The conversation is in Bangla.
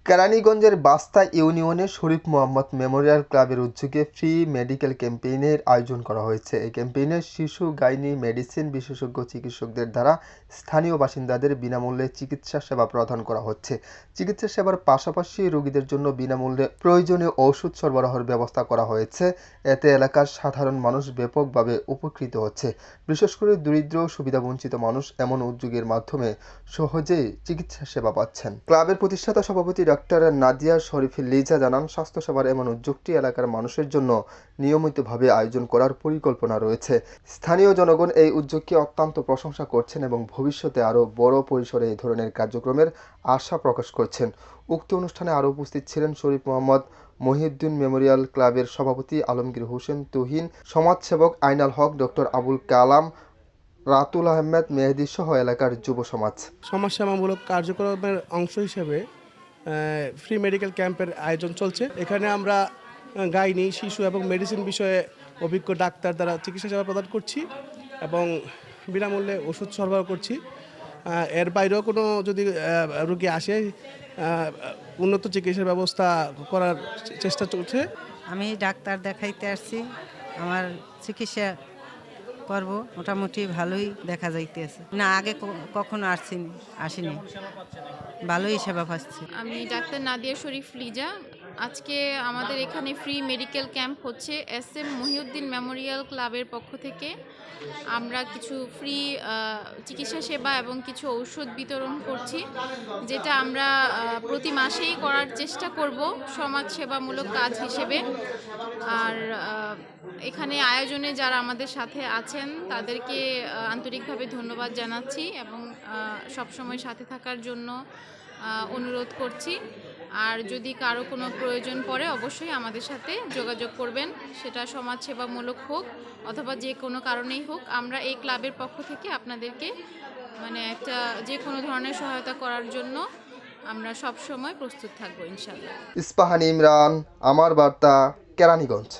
কেরানীগঞ্জের বাস্তা ইউনিয়নে শরীফ মোহাম্মদ মেমোরিয়াল ক্লাবের উদ্যোগে ফ্রি মেডিকেল ক্যাম্পেইনের আয়োজন করা হয়েছে। এই ক্যাম্পেইনে শিশু, গাইনি, মেডিসিন বিশেষজ্ঞ চিকিৎসকদের দ্বারা স্থানীয় বাসিন্দাদের বিনামূল্যে চিকিৎসা সেবা প্রদান করা হচ্ছে। চিকিৎসা সেবার পাশাপাশি রোগীদের জন্য বিনামূল্যে প্রয়োজনীয় ওষুধ সরবরাহের ব্যবস্থা করা হয়েছে। এতে এলাকার সাধারণ মানুষ ব্যাপকভাবে উপকৃত হচ্ছে। বিশেষ করে দরিদ্র সুবিধাবঞ্চিত মানুষ এমন উদ্যোগের মাধ্যমে সহজেই চিকিৎসা সেবা পাচ্ছেন। ক্লাবের প্রতিষ্ঠাতা সভাপতি ডক্টর নাদিয়া শরীফ লিজা জানান, স্বাস্থ্যসেবার এমন উদ্যোগটি এলাকার মানুষের জন্য নিয়মিতভাবে আয়োজন করার পরিকল্পনা রয়েছে। স্থানীয় জনগণ এই উদ্যোগকে অত্যন্ত প্রশংসা করছেন এবং ভবিষ্যতে আরও বড় পরিসরে এই ধরনের কার্যক্রমের আশা প্রকাশ করছেন। উক্ত অনুষ্ঠানে আরও উপস্থিত ছিলেন শরীফ মোহাম্মদ মহিউদ্দিন মেমোরিয়াল ক্লাবের সভাপতি আলমগীর হোসেন তুহিন, সমাজসেবক আইনাল হক, ডক্টর আবুল কালাম, রাতুল আহমেদ মেহেদী সহ এলাকার যুব সমাজ। সমাজসেবামূলক কার্যক্রমের অংশ হিসেবে ফ্রি মেডিকেল ক্যাম্পের আয়োজন চলছে। এখানে আমরা গাইনি, শিশু এবং মেডিসিন বিষয়ে অভিজ্ঞ ডাক্তার দ্বারা চিকিৎসা সেবা প্রদান করছি এবং বিনামূল্যে ওষুধ সরবরাহ করছি। এর বাইরেও কোনো যদি রোগী আসে, উন্নত চিকিৎসার ব্যবস্থা করার চেষ্টা চলছে। আমি ডাক্তার দেখাইতে আসছি, আমার চিকিৎসা করব, মোটামুটি ভালোই দেখা যাইতেছে। না, আগে কখনো আসিনি, ভালোই সেবা পাচ্ছি। আমি ডাক্তার নাদিয়া শরীফ লিজা। আজকে আমাদের এখানে ফ্রি মেডিকেল ক্যাম্প হচ্ছে SM মহিউদ্দিন মেমোরিয়াল ক্লাবের পক্ষ থেকে। আমরা কিছু ফ্রি চিকিৎসা সেবা এবং কিছু ঔষধ বিতরণ করছি, যেটা আমরা প্রতি মাসেই করার চেষ্টা করব সমাজসেবামূলক কাজ হিসেবে। আর এখানে আয়োজনে যারা আমাদের সাথে আছেন তাদেরকে আন্তরিকভাবে ধন্যবাদ জানাচ্ছি এবং সবসময় সাথে থাকার জন্য অনুরোধ করছি। আর যদি কারো কোনো প্রয়োজন পড়ে অবশ্যই আমাদের সাথে যোগাযোগ করবেন, সেটা সমাজসেবামূলক হোক অথবা যে কোনো কারণেই হোক। আমরা এই ক্লাবের পক্ষ থেকে আপনাদেরকে একটা যে কোনো ধরনের সহায়তা করার জন্য আমরা সব সময় প্রস্তুত থাকবো ইনশাআল্লাহ। ইস্পাহানি ইমরান, আমার বার্তা, কেরানীগঞ্জ।